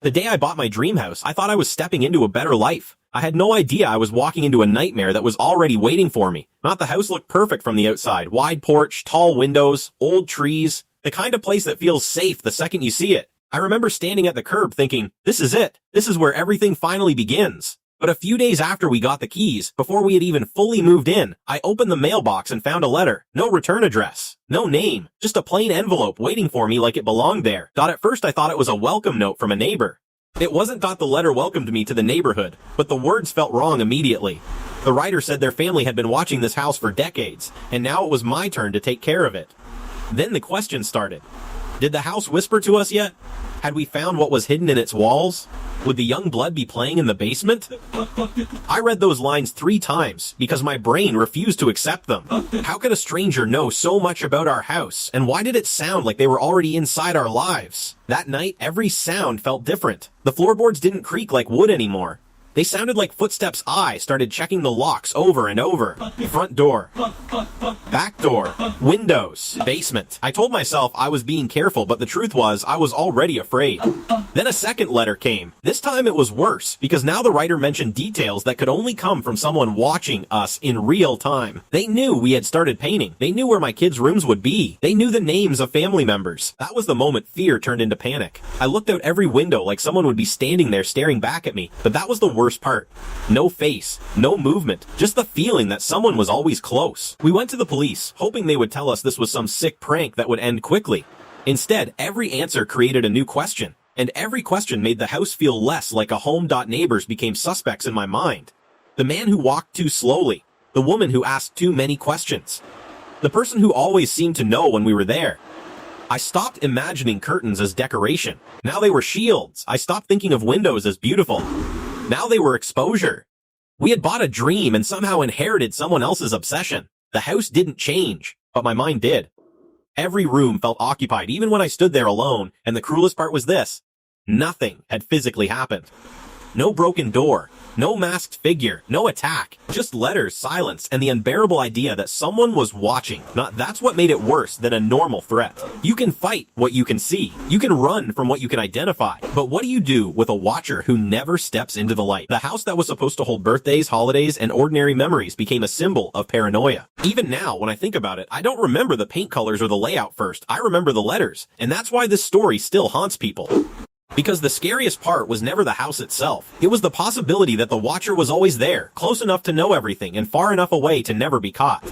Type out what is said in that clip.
The day I bought my dream house, I thought I was stepping into a better life. I had no idea I was walking into a nightmare that was already waiting for me. Not the house looked perfect from the outside. Wide porch, tall windows, old trees. The kind of place that feels safe the second you see it. I remember standing at the curb thinking, this is it. This is where everything finally begins. But a few days after we got the keys, before we had even fully moved in, I opened the mailbox and found a letter. No return address. No name. Just a plain envelope waiting for me like it belonged there. At first I thought it was a welcome note from a neighbor. It wasn't. The letter welcomed me to the neighborhood, but the words felt wrong immediately. The writer said their family had been watching this house for decades, and now it was my turn to take care of it. Then the question started. Did the house whisper to us yet? Had we found what was hidden in its walls? Would the young blood be playing in the basement? I read those lines 3 times because my brain refused to accept them. How could a stranger know so much about our house, and why did it sound like they were already inside our lives? That night, every sound felt different. The floorboards didn't creak like wood anymore. They sounded like footsteps. I started checking the locks over and over. Front door. Back door. Windows. Basement. I told myself I was being careful, but the truth was I was already afraid. Then a second letter came. This time it was worse, because now the writer mentioned details that could only come from someone watching us in real time. They knew we had started painting. They knew where my kids' rooms would be. They knew the names of family members. That was the moment fear turned into panic. I looked out every window like someone would be standing there staring back at me, but that was the worst part. No face, no movement, just the feeling that someone was always close. We went to the police, hoping they would tell us this was some sick prank that would end quickly. Instead, every answer created a new question, and every question made the house feel less like a home. Neighbors became suspects in my mind. The man who walked too slowly, the woman who asked too many questions, the person who always seemed to know when we were there. I stopped imagining curtains as decoration. Now they were shields. I stopped thinking of windows as beautiful. Now they were exposure. We had bought a dream and somehow inherited someone else's obsession. The house didn't change, but my mind did. Every room felt occupied, even when I stood there alone, and the cruelest part was this. Nothing had physically happened. No broken door, no masked figure, no attack, just letters, silence, and the unbearable idea that someone was watching. That's what made it worse than a normal threat. You can fight what you can see. You can run from what you can identify. But what do you do with a watcher who never steps into the light? The house that was supposed to hold birthdays, holidays, and ordinary memories became a symbol of paranoia. Even now, when I think about it, I don't remember the paint colors or the layout first. I remember the letters. And that's why this story still haunts people. Because the scariest part was never the house itself. It was the possibility that the watcher was always there, close enough to know everything and far enough away to never be caught.